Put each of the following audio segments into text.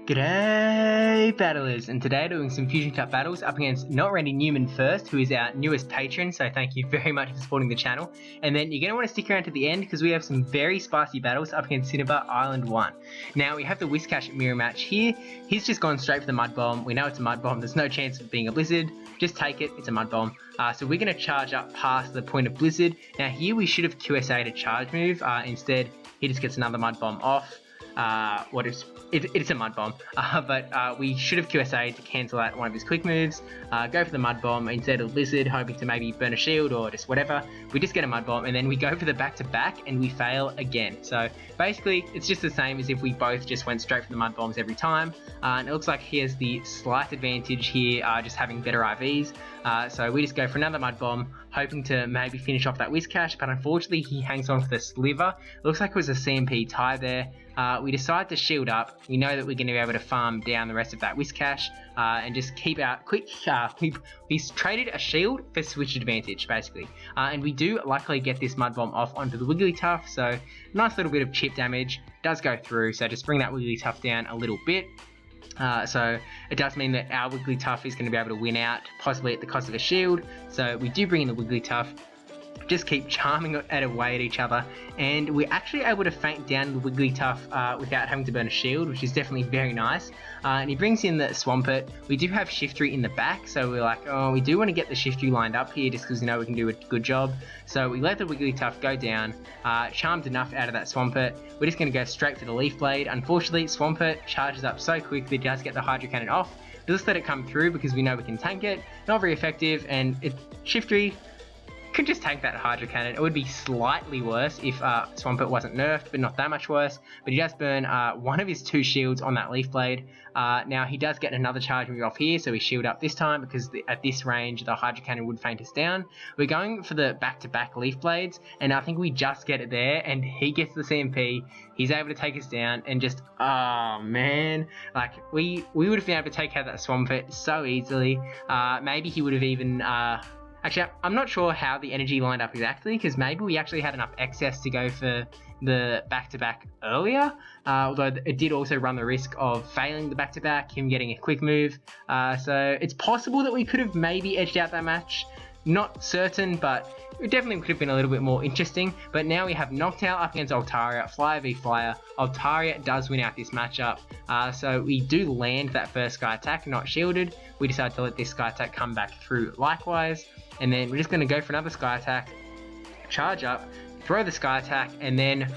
G'day battlers, and today doing some Fusion Cup battles up against NotRandyN3wman first, who is our newest patron, so thank you very much for supporting the channel. And then you're going to want to stick around to the end because we have some very spicy battles up against Cinnabar Island 1. Now we have the Whiscash mirror match here. He's just gone straight for the Mud Bomb. We know it's a Mud Bomb, there's no chance of it being a Blizzard. Just take it, it's a Mud Bomb. So we're going to charge up past the point of Blizzard. Now here we should have QSA'd a charge move, instead he just gets another Mud Bomb off. It's a Mud Bomb, but we should have QSA'd to cancel out one of his quick moves, go for the Mud Bomb instead of Blizzard, hoping to maybe burn a shield or just whatever. We just get a Mud Bomb, and then we go for the back-to-back, and we fail again. So basically, it's just the same as if we both just went straight for the Mud Bombs every time, and it looks like he has the slight advantage here, just having better IVs. So we just go for another Mud Bomb, hoping to maybe finish off that Whiscash, but unfortunately he hangs on for the Sliver. It looks like it was a CMP tie there. We decide to shield up. We know that we're going to be able to farm down the rest of that Whiscash and just keep out quick. He's traded a shield for switch advantage, basically. And we do luckily get this Mud Bomb off onto the Wigglytuff, so nice little bit of chip damage. Does go through, so just bring that Wigglytuff down a little bit. So it does mean that our Wigglytuff is going to be able to win out, possibly at the cost of a shield. So we do bring in the Wigglytuff, just keep charming it away at each other, and we're actually able to feint down the Wigglytuff without having to burn a shield, which is definitely very nice. And he brings in the Swampert. We do have Shiftry in the back, so we're like, oh, we do want to get the Shiftry lined up here just because we know we can do a good job. So we let the Wigglytuff go down, charmed enough out of that Swampert. We're just going to go straight for the Leaf Blade. Unfortunately, Swampert charges up so quick that it does get the Hydro Cannon off. We'll just let it come through because we know we can tank it. Not very effective, and Shiftry could just tank that Hydro Cannon. It would be slightly worse if Swampert wasn't nerfed, but not that much worse. But he does burn one of his two shields on that Leaf Blade. Now he does get another charge move off here, so we shield up this time because at this range the Hydro Cannon would feint us down. We're going for the back-to-back Leaf Blades, and I think we just get it there, and he gets the CMP. He's able to take us down, and just, oh man, like we would have been able to take out that Swampert so easily. Maybe he would have even actually, I'm not sure how the energy lined up exactly, because maybe we actually had enough excess to go for the back-to-back earlier, although it did also run the risk of failing the back-to-back, him getting a quick move, so it's possible that we could have maybe edged out that match. Not certain, but it definitely could have been a little bit more interesting. But now we have Noctowl up against Altaria, Flyer v Flyer. Altaria does win out this matchup, so we do land that first Sky Attack, not shielded. We decide to let this Sky Attack come back through likewise, and then we're just going to go for another Sky Attack, charge up, throw the Sky Attack, and then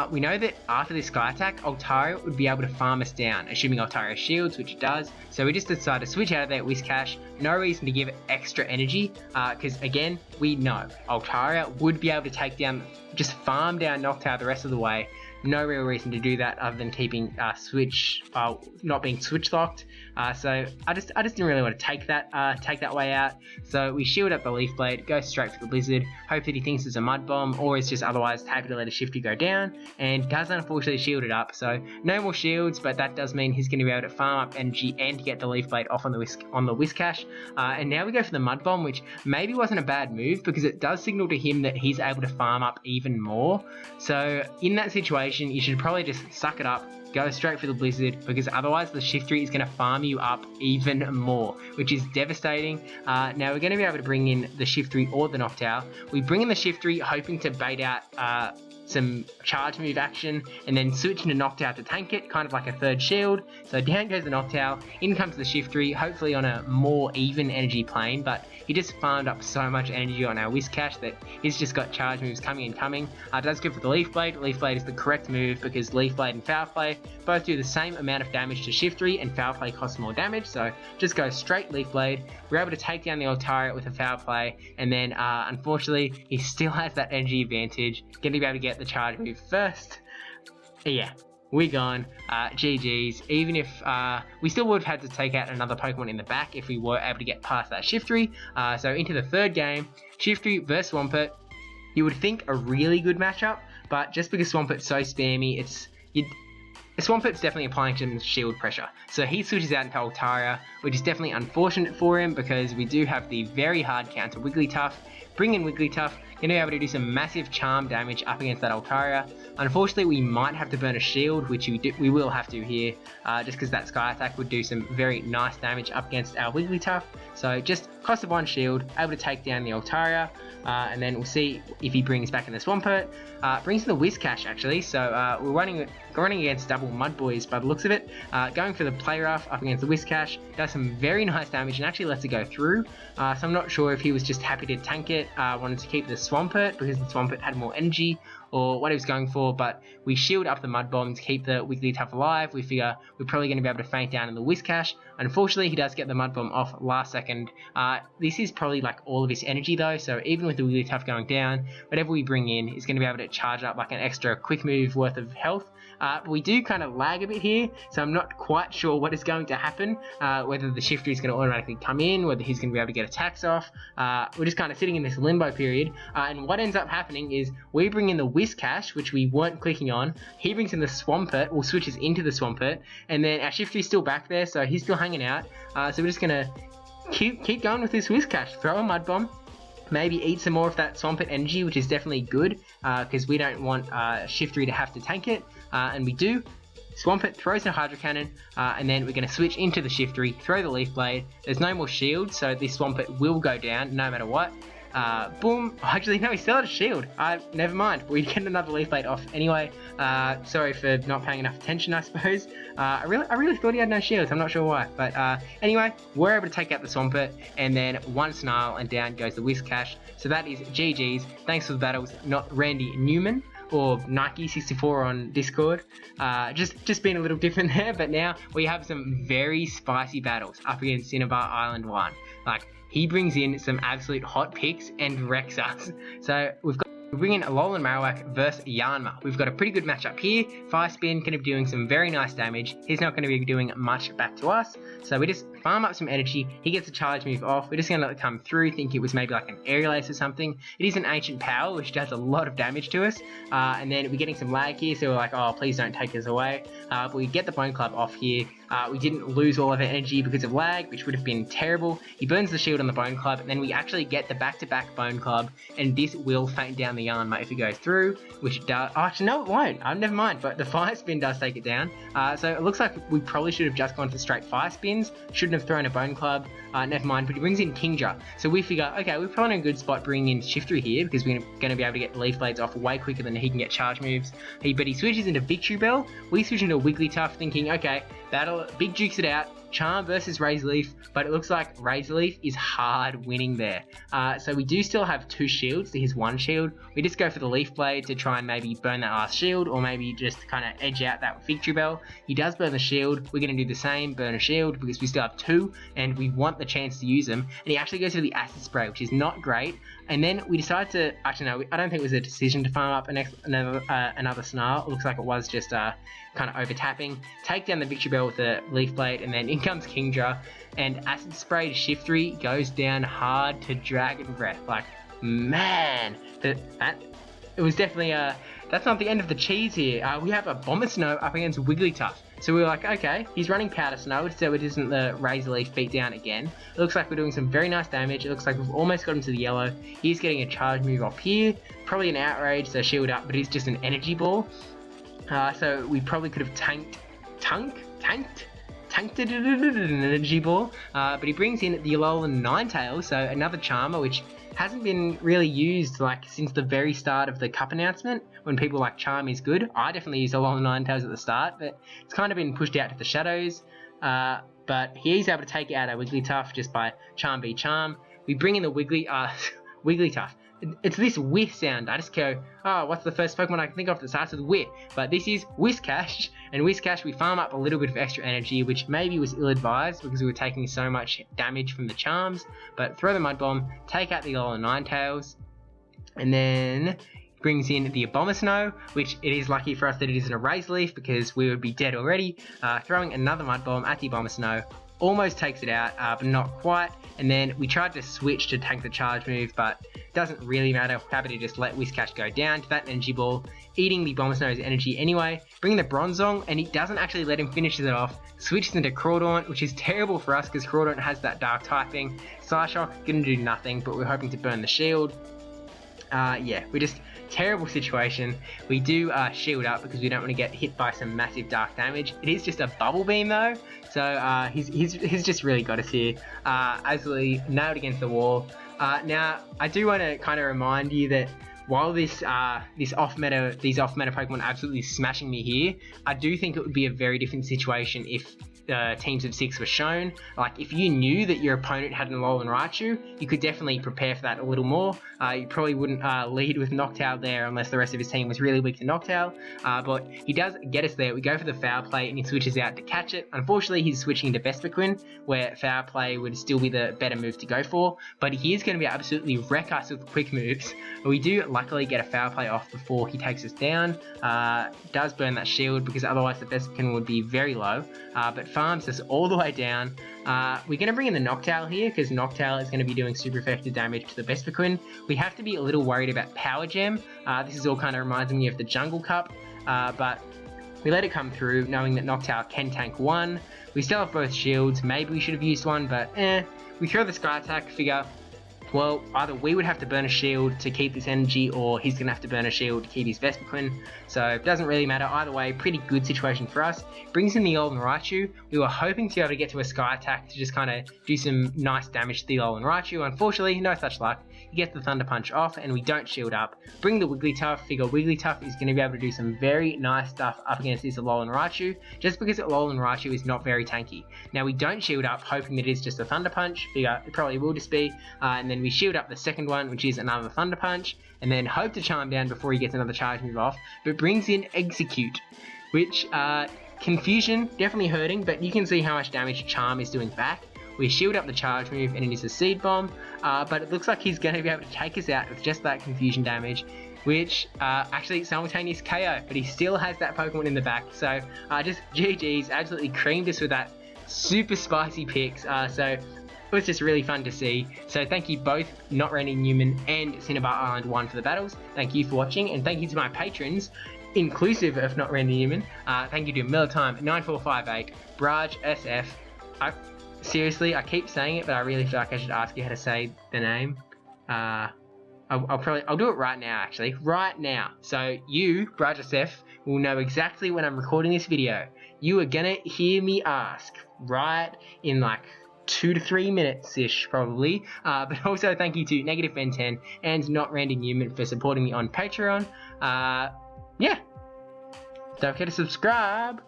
we know that after this Sky Attack, Altaria would be able to farm us down, assuming Altaria shields, which it does. So we just decide to switch out of that Whiscash. No reason to give it extra energy, because again, we know Altaria would be able to take down, just farm down Noctowl the rest of the way. No real reason to do that other than keeping not being switch locked. So I just didn't really want to take that way out. So we shield up the Leaf Blade, go straight for the Blizzard, hope that he thinks it's a Mud Bomb, or is just otherwise happy to let a Shifty go down, and does unfortunately shield it up. So no more shields, but that does mean he's going to be able to farm up energy and get the Leaf Blade off on the Whiscash. And now we go for the Mud Bomb, which maybe wasn't a bad move because it does signal to him that he's able to farm up even more. So in that situation, you should probably just suck it up, go straight for the Blizzard, because otherwise the Shiftry is going to farm you up even more, which is devastating. Now we're going to be able to bring in the Shiftry or the Noctowl. We bring in the Shiftry hoping to bait out some charge move action, and then switch into Noctowl to tank it, kind of like a third shield. So down goes the Noctowl, in comes the Shiftry, hopefully on a more even energy plane, but he just farmed up so much energy on our Whiscash that he's just got charge moves coming and coming. Does go for the Leaf Blade. Leaf Blade is the correct move because Leaf Blade and Foul Play both do the same amount of damage to Shiftry, and Foul Play costs more damage, so just go straight Leaf Blade. We're able to take down the Altaria with a Foul Play, and then unfortunately he still has that energy advantage, going to be able to get the charge move first. Yeah, we're gone. GG's. Even if we still would have had to take out another Pokemon in the back if we were able to get past that Shiftry. So into the third game, Shiftry versus Swampert. You would think a really good matchup, but just because Swampert's so spammy, Swampert's definitely applying some shield pressure. So he switches out into Altaria, which is definitely unfortunate for him because we do have the very hard counter Wigglytuff. bring in Wigglytuff, going to be able to do some massive charm damage up against that Altaria. Unfortunately, we might have to burn a shield, which we will have to here, just because that Sky Attack would do some very nice damage up against our Wigglytuff. So just cost of 1 shield, able to take down the Altaria, and then we'll see if he brings back in the Swampert. Brings in the Whiscash actually, so we're running against double Mud Boys by the looks of it. Going for the Play Rough up against the Whiscash, does some very nice damage and actually lets it go through. So I'm not sure if he was just happy to tank it, wanted to keep the Swampert because the Swampert had more energy, or what he was going for, but we shield up the Mud Bomb to keep the Wigglytuff alive. We figure we're probably going to be able to faint down in the Whiscash. Unfortunately, he does get the Mud Bomb off last second. This is probably like all of his energy though, so even with the Wigglytuff going down, whatever we bring in is going to be able to charge up like an extra quick move worth of health. But we do kind of lag a bit here, so I'm not quite sure what is going to happen, whether the Shifter is going to automatically come in, whether he's going to be able to get attacks off. We're just kind of sitting in this limbo period, and what ends up happening is we bring in the Whiscash, which we weren't clicking on, he brings in the Swampert, or switches into the Swampert, and then our Shifter is still back there, so he's still hanging out, so we're just going to keep going with this Whiscash, throw a Mud Bomb, maybe eat some more of that Swampert energy, which is definitely good, because we don't want Shiftery to have to tank it, and we do. Swampert throws a Hydro Cannon, and then we're going to switch into the Shiftery, throw the Leaf Blade. There's no more shield, so this Swampert will go down no matter what. Boom. Oh, actually, no, he still had a shield. Never mind. We get another Leaf Blade off anyway. Sorry for not paying enough attention, I suppose. I really thought he had no shields. I'm not sure why. But anyway, we're able to take out the Swampert, and then 1 Snarl, and down goes the Whiscash. So that is GG's. Thanks for the battles, NotRandyN3wman, or Nike64 on Discord. Just being a little different there, but now we have some very spicy battles up against Cinnabar Island 1. Like, he brings in some absolute hot picks and wrecks us. So we bring in Alolan Marowak versus Yanma. We've got a pretty good matchup here. Fire Spin going to be doing some very nice damage. He's not going to be doing much back to us. So we just farm up some energy. He gets a charge move off. We're just going to let it come through. Think it was maybe like an Aerial Ace or something. It is an Ancient Power, which does a lot of damage to us. And then we're getting some lag here. So we're like, oh, please don't take us away. But we get the Bone Club off here. We didn't lose all of our energy because of lag, which would have been terrible. He burns the shield on the Bone Club, and then we actually get the back-to-back Bone Club, and this will faint down the Yanma if it goes through, which it does. Oh, actually, no, it won't. Never mind, but the Fire Spin does take it down. So it looks like we probably should have just gone for straight Fire Spins. Shouldn't have thrown a Bone Club. Never mind, but he brings in Kingdra. So we figure, okay, we're probably in a good spot bringing in Shifter here, because we're going to be able to get Leaf Blades off way quicker than he can get charge moves. But he switches into Victory Bell. We switch into Wigglytuff, thinking, okay, battle, Big Dukes it out, Charm versus Razor Leaf, but it looks like Razor Leaf is hard winning there. So we do still have 2 shields to his 1 shield. We just go for the Leaf Blade to try and maybe burn that last shield, or maybe just kind of edge out that Victory Bell. He does burn the shield. We're going to do the same, burn a shield, because we still have 2, and we want the chance to use them. And he actually goes for the Acid Spray, which is not great. And then we decide to, actually no, I don't think it was a decision to farm up another Snarl. It looks like it was just kind of over tapping. Take down the Victory Bell with the Leaf Blade, and then in comes Kingdra, and Acid Spray to Shiftery goes down hard to Dragon Breath. Like, man, it was definitely that's not the end of the cheese here. We have a Bomber Snow up against Wigglytuff. So we were like, okay, he's running Powder Snow, so it isn't the Razor Leaf beat down again. It looks like we're doing some very nice damage. It looks like we've almost got him to the yellow. He's getting a charge move off here. Probably an Outrage, so shield up, but he's just an Energy Ball. So we probably could have tanked an Energy Ball. But he brings in the Alolan Ninetales, so another Charmer, which hasn't been really used like since the very start of the Cup announcement, when people like Charm is good. I definitely used Alolan Ninetales at the start, but it's kind of been pushed out to the shadows. But he's able to take out our Wigglytuff just by Charm v Charm. We bring in the Wigglytuff. It's this whiff sound. I just go, oh, what's the first Pokemon I can think of that starts with whiff? But this is Whiscash, and Whiscash we farm up a little bit of extra energy, which maybe was ill-advised because we were taking so much damage from the charms. But throw the Mud Bomb, take out the Alolan Ninetales, and then brings in the Abomasnow, which it is lucky for us that it isn't a Razor Leaf because we would be dead already. Throwing another Mud Bomb at the Abomasnow. almost takes it out, but not quite. And then we tried to switch to tank the charge move, but it doesn't really matter. We're happy to just let Whiscash go down to that energy ball, eating the Bombsnow's energy anyway, bringing the Bronzong, and he doesn't actually let him finish it off. Switches into Crawdaunt, which is terrible for us because Crawdaunt has that dark typing. Psyshock gonna do nothing, but we're hoping to burn the shield. Yeah, we're just terrible situation. We do shield up because we don't want to get hit by some massive dark damage. It is just a bubble beam though, so he's just really got us here. Absolutely nailed against the wall. Now I do want to kind of remind you that while these off meta Pokemon are absolutely smashing me here, I do think it would be a very different situation if teams of 6 were shown. Like, if you knew that your opponent had an Alolan Raichu, you could definitely prepare for that a little more. You probably wouldn't lead with Noctowl there unless the rest of his team was really weak to Noctowl, but he does get us there. We go for the Foul Play and he switches out to catch it. Unfortunately, he's switching into Vespiquen, where Foul Play would still be the better move to go for, but he is going to be absolutely wreck us with quick moves. But we do luckily get a Foul Play off before he takes us down. Does burn that shield because otherwise the Vespiquen would be very low, but farms us all the way down. We're going to bring in the Noctowl here because Noctowl is going to be doing super effective damage to the Vespiquen. We have to be a little worried about Power Gem. This is all kind of reminds me of the Jungle Cup, but we let it come through knowing that Noctowl can tank one. We still have both shields. Maybe we should have used one, but we throw the Sky Attack, figure, well, either we would have to burn a shield to keep this energy, or he's going to have to burn a shield to keep his Vespiquen. So it doesn't really matter. Either way, pretty good situation for us. Brings in the Alolan Raichu. We were hoping to be able to get to a Sky Attack to just kind of do some nice damage to the Alolan Raichu. Unfortunately, no such luck. He gets the Thunder Punch off, and we don't shield up. Bring the Wigglytuff. Figure Wigglytuff is going to be able to do some very nice stuff up against this Alolan Raichu, just because Alolan Raichu is not very tanky. Now, we don't shield up, hoping that it is just a Thunder Punch. Figure it probably will just be, and then we shield up the second one, which is another Thunder Punch, and then hope to charm down before he gets another charge move off, but brings in Execute, which, Confusion, definitely hurting, but you can see how much damage Charm is doing back. We shield up the charge move, and it is a Seed Bomb, but it looks like he's going to be able to take us out with just that Confusion damage, which, actually simultaneous KO, but he still has that Pokemon in the back, so, just GG's, absolutely creamed us with that super spicy picks, so it was just really fun to see. So thank you both, NotRandyN3wman and Cinnabar Island 1 for the battles. Thank you for watching, and thank you to my patrons, inclusive of NotRandyN3wman. Thank you to Millertime9458, brajSF. Seriously, I keep saying it, but I really feel like I should ask you how to say the name. I'll do it right now, actually. Right now. So you, brajSF, will know exactly when I'm recording this video. You are gonna hear me ask right in like 2 to 3 minutes-ish, probably. But also thank you to NegativeBen10 and NotRandyN3wman for supporting me on Patreon. Yeah. Don't forget to subscribe.